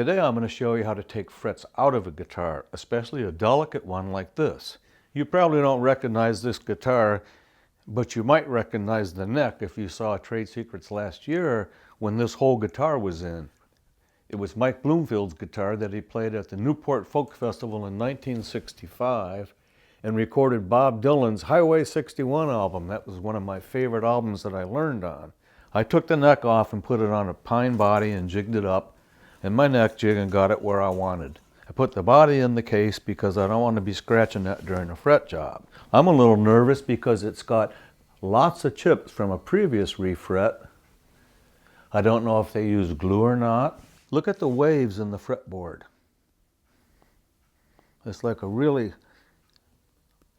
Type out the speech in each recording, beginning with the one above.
Today I'm going to show you how to take frets out of a guitar, especially a delicate one like this. You probably don't recognize this guitar, but you might recognize the neck if you saw Trade Secrets last year when this whole guitar was in. It was Mike Bloomfield's guitar that he played at the Newport Folk Festival in 1965 and recorded Bob Dylan's Highway 61 album. That was one of my favorite albums that I learned on. I took the neck off and put it on a pine body and jigged it up in my neck jig and got it where I wanted. I put the body in the case because I don't want to be scratching that during a fret job. I'm a little nervous because it's got lots of chips from a previous refret. I don't know if they use glue or not. Look at the waves in the fretboard. It's like a really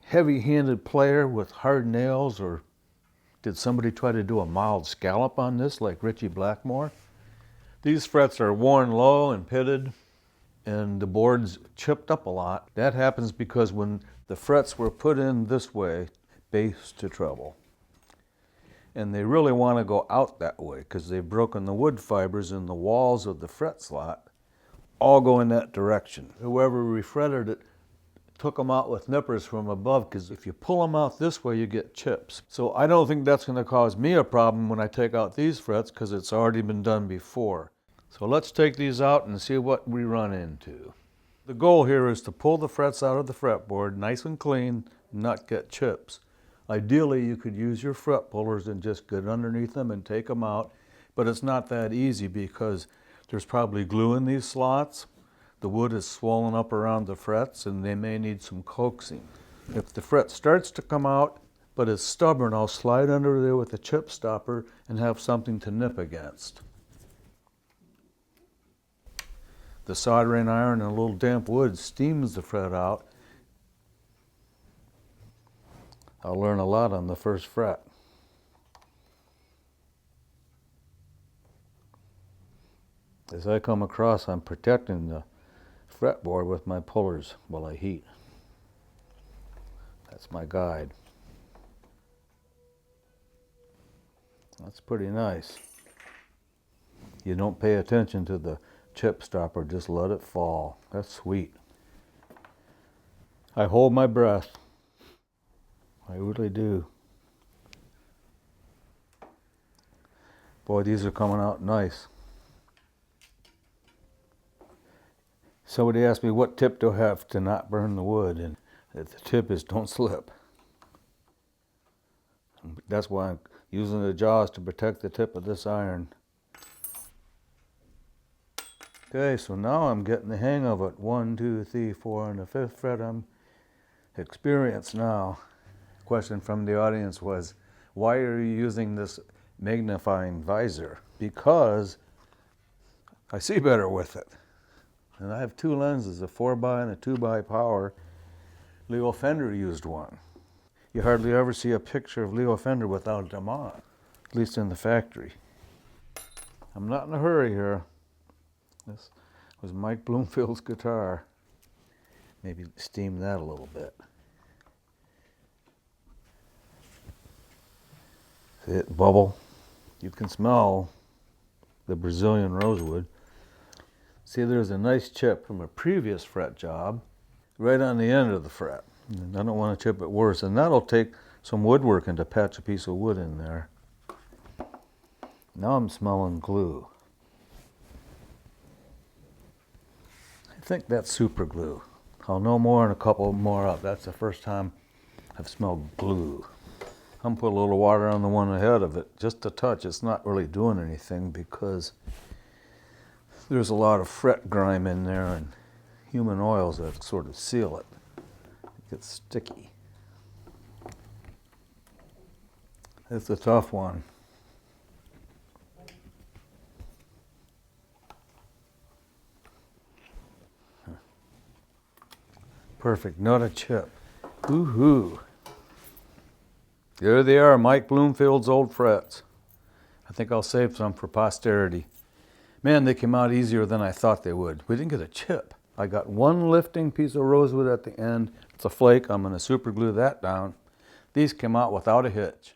heavy-handed player with hard nails, or did somebody try to do a mild scallop on this like Ritchie Blackmore? These frets are worn low and pitted, and the board's chipped up a lot. That happens because when the frets were put in this way, bass to treble, and they really want to go out that way because they've broken the wood fibers in the walls of the fret slot, all go in that direction. Whoever refretted it took them out with nippers from above, because if you pull them out this way, you get chips. So I don't think that's going to cause me a problem when I take out these frets, because it's already been done before. So let's take these out and see what we run into. The goal here is to pull the frets out of the fretboard nice and clean and not get chips. Ideally, you could use your fret pullers and just get underneath them and take them out, but it's not that easy because there's probably glue in these slots. The wood is swollen up around the frets and they may need some coaxing. If the fret starts to come out but is stubborn, I'll slide under there with a chip stopper and have something to nip against. The soldering iron and a little damp wood steams the fret out. I'll learn a lot on the first fret. As I come across, I'm protecting the fretboard with my pullers while I heat. That's my guide. That's pretty nice. You don't pay attention to the chip stopper, just let it fall. That's sweet. I hold my breath. I really do. Boy, these are coming out nice. Somebody asked me what tip to have to not burn the wood, and the tip is don't slip. That's why I'm using the jaws to protect the tip of this iron. Okay, so now I'm getting the hang of it. 1, 2, 3, 4, and the 5th fret. I'm experienced now. Question from the audience was, why are you using this magnifying visor? Because I see better with it. And I have two lenses, a 4x and a 2x power. Leo Fender used one. You hardly ever see a picture of Leo Fender without them on, at least in the factory. I'm not in a hurry here. This was Mike Bloomfield's guitar. Maybe steam that a little bit. See it bubble? You can smell the Brazilian rosewood. See, there's a nice chip from a previous fret job right on the end of the fret. And I don't want to chip it worse, and that'll take some woodworking to patch a piece of wood in there. Now I'm smelling glue. I think that's super glue. I'll know more in a couple more up. That's the first time I've smelled glue. I'm put a little water on the one ahead of it, just a touch. It's not really doing anything because there's a lot of fret grime in there and human oils that sort of seal it. It gets sticky. It's a tough one. Perfect, not a chip. Woohoo! There they are, Mike Bloomfield's old frets. I think I'll save some for posterity. Man, they came out easier than I thought they would. We didn't get a chip. I got one lifting piece of rosewood at the end. It's a flake. I'm going to super glue that down. These came out without a hitch.